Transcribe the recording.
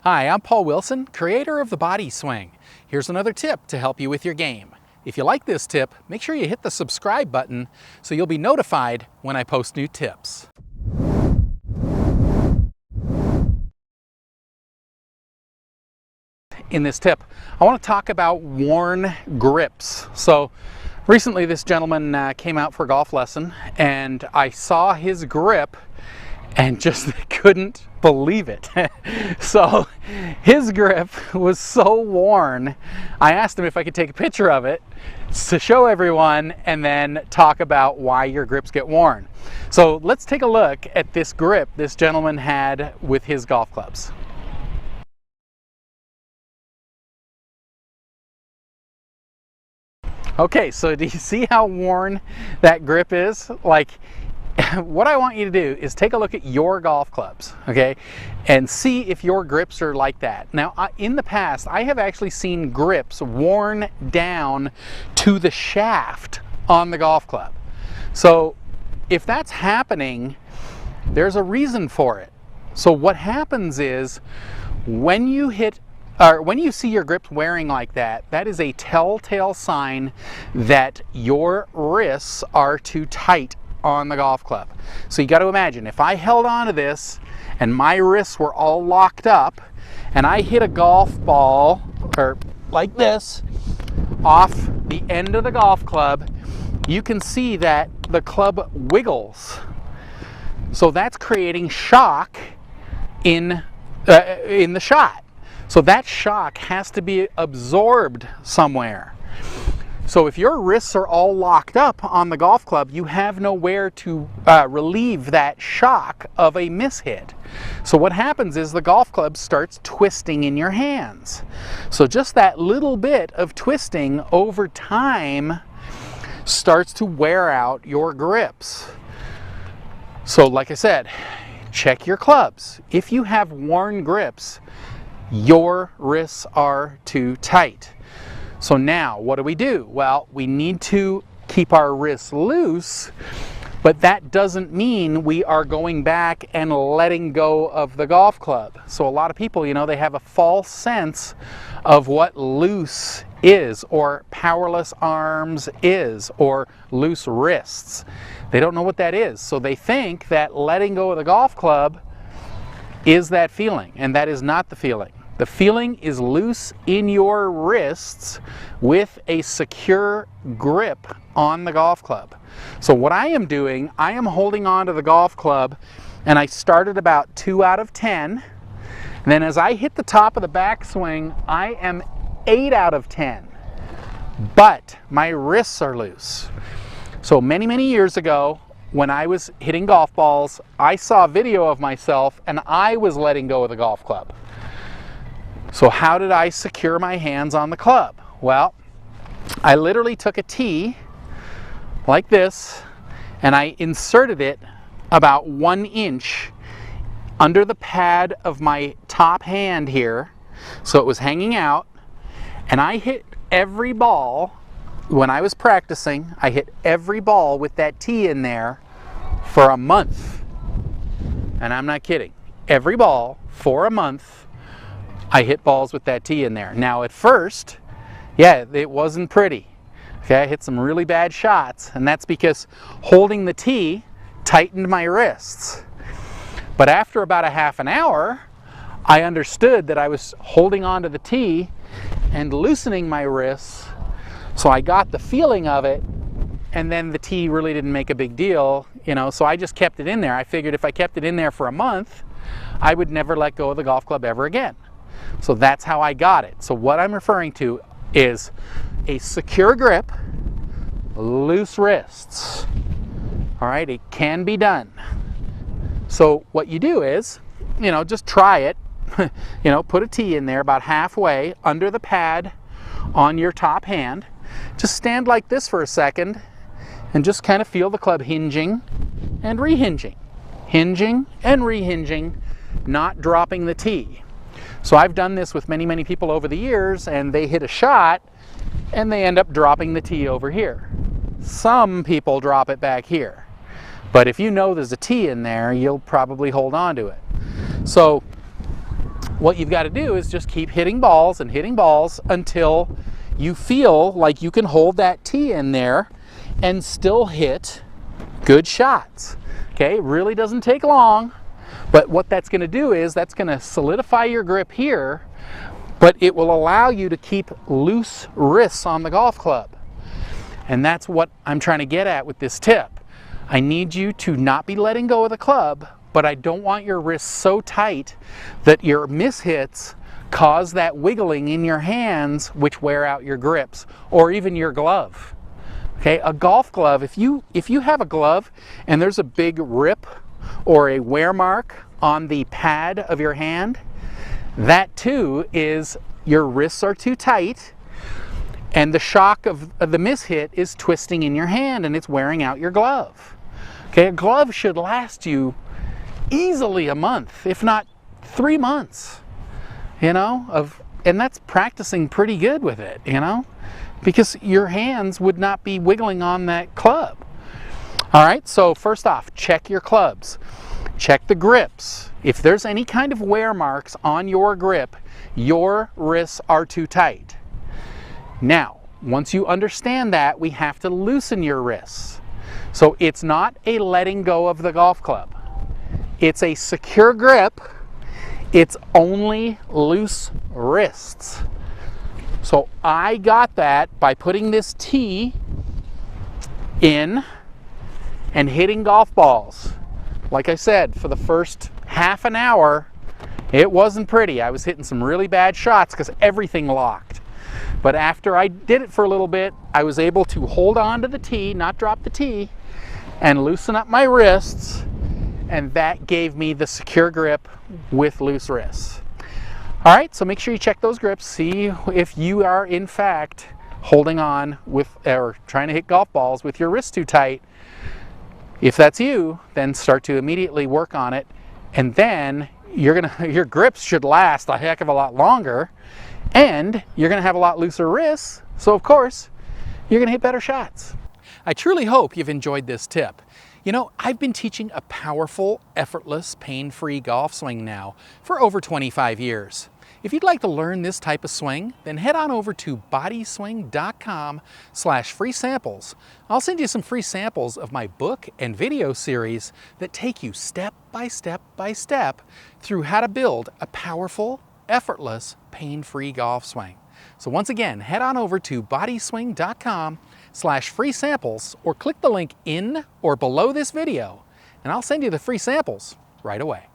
Hi, I'm Paul Wilson, creator of the Body Swing. Here's another tip to help you with your game. If you like this tip, make sure you hit the subscribe button so you'll be notified when I post new tips. In this tip, I want to talk about worn grips. So recently this gentleman came out for a golf lesson and I saw his grip and just couldn't believe it. So his grip was so worn, I asked him if I could take a picture of it to show everyone and then talk about why your grips get worn. So let's take a look at this grip this gentleman had with his golf clubs. Okay, so do you see how worn that grip is? Like, what I want you to do is take a look at your golf clubs, okay, and see if your grips are like that. Now, in the past, I have actually seen grips worn down to the shaft on the golf club. So if that's happening, there's a reason for it. So what happens is when you see your grips wearing like that, that is a telltale sign that your wrists are too tight on the golf club. So you got to imagine, if I held on to this and my wrists were all locked up and I hit a golf ball or like this off the end of the golf club, you can see that the club wiggles. So that's creating shock in the shot. So that shock has to be absorbed somewhere. So if your wrists are all locked up on the golf club, you have nowhere to relieve that shock of a mishit. So what happens is the golf club starts twisting in your hands. So just that little bit of twisting over time starts to wear out your grips. So like I said, check your clubs. If you have worn grips, your wrists are too tight. So now, what do? Well, we need to keep our wrists loose, but that doesn't mean we are going back and letting go of the golf club. So a lot of people, you know, they have a false sense of what loose is, or powerless arms is, or loose wrists. They don't know what that is. So they think that letting go of the golf club is that feeling, and that is not the feeling. The feeling is loose in your wrists with a secure grip on the golf club. So what I am doing, I am holding on to the golf club and I started about 2 out of 10. And then as I hit the top of the backswing, I am 8 out of 10. But my wrists are loose. So many years ago, when I was hitting golf balls, I saw a video of myself and I was letting go of the golf club. So how did I secure my hands on the club? Well, I literally took a tee like this and I inserted it about 1 inch under the pad of my top hand here. So it was hanging out, and I hit every ball. When I was practicing, I hit every ball with that tee in there for a month. And I'm not kidding. Every ball for a month, I hit balls with that tee in there. Now at first, yeah, it wasn't pretty. Okay, I hit some really bad shots, and that's because holding the tee tightened my wrists. But after about a half an hour, I understood that I was holding onto the tee and loosening my wrists, so I got the feeling of it, and then the tee really didn't make a big deal, you know, so I just kept it in there. I figured if I kept it in there for a month, I would never let go of the golf club ever again. So that's how I got it. So what I'm referring to is a secure grip, loose wrists. All right, it can be done. So what you do is, you know, just try it. You know, put a tee in there about halfway under the pad on your top hand. Just stand like this for a second and just kind of feel the club hinging and rehinging. Hinging and rehinging, not dropping the tee. So I've done this with many people over the years, and they hit a shot and they end up dropping the tee over here. Some people drop it back here. But if you know there's a tee in there, you'll probably hold on to it. So what you've got to do is just keep hitting balls and hitting balls until you feel like you can hold that tee in there and still hit good shots. Okay, it really doesn't take long, but what that's going to do is that's going to solidify your grip here, but it will allow you to keep loose wrists on the golf club. And that's what I'm trying to get at with this tip. I need you to not be letting go of the club, but I don't want your wrists so tight that your mishits cause that wiggling in your hands, which wear out your grips, or even your glove. Okay, a golf glove, if you have a glove and there's a big rip or a wear mark on the pad of your hand, that too is your wrists are too tight and the shock of the mishit is twisting in your hand and it's wearing out your glove. Okay, a glove should last you easily a month, if not 3 months, you know, and that's practicing pretty good with it, you know, because your hands would not be wiggling on that club. All right, so first off, check your clubs. Check the grips. If there's any kind of wear marks on your grip, your wrists are too tight. Now, once you understand that, we have to loosen your wrists. So it's not a letting go of the golf club. It's a secure grip. It's only loose wrists. So I got that by putting this tee in and hitting golf balls. Like I said, for the first half an hour, it wasn't pretty. I was hitting some really bad shots because everything locked. But after I did it for a little bit, I was able to hold on to the tee, not drop the tee, and loosen up my wrists, and that gave me the secure grip with loose wrists. All right, so make sure you check those grips, see if you are in fact holding on with or trying to hit golf balls with your wrists too tight. If that's you, then start to immediately work on it, and then your grips should last a heck of a lot longer, and you're gonna have a lot looser wrists, so of course you're gonna hit better shots. I truly hope you've enjoyed this tip. You know, I've been teaching a powerful, effortless, pain-free golf swing now for over 25 years. If you'd like to learn this type of swing, then head on over to bodyswing.com/free samples. I'll send you some free samples of my book and video series that take you step by step by step through how to build a powerful, effortless, pain-free golf swing. So once again, head on over to bodyswing.com/free samples or click the link in or below this video and I'll send you the free samples right away.